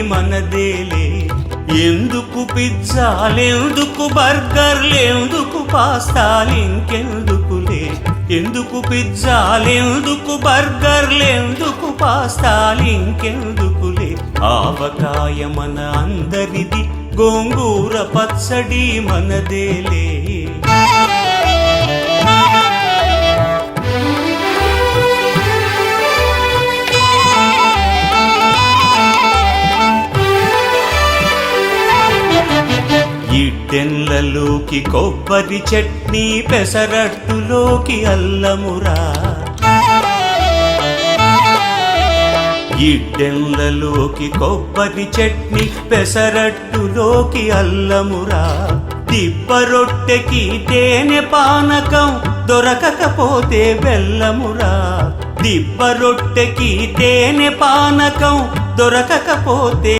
మనదేలే. ఎందుకు పిజ్జాలెందుకు బర్గర్లెందుకు పాస్తాలింకెందుకులే. ఎందుకు పిజ్జాలెందుకు బర్గర్లెందుకు పాస్తాలింకెందుకులే. ఆవకాయ మన అందరిది, గోంగూర పచ్చడి మనదేలే. ఇడ్డెన్లలోకి కొబ్బరి చట్నీ, పెసరట్టులోకి అల్లమురా. ఇడ్డెన్లలోకి కొబ్బరి చట్నీ, పెసరట్టులోకి అల్లమురా. దిబ్బ రొట్టెకి తేనె పానకం, దొరకకపోతే బెల్లమురా. దిబ్బ రొట్టెకి తేనె పానకం, దొరకకపోతే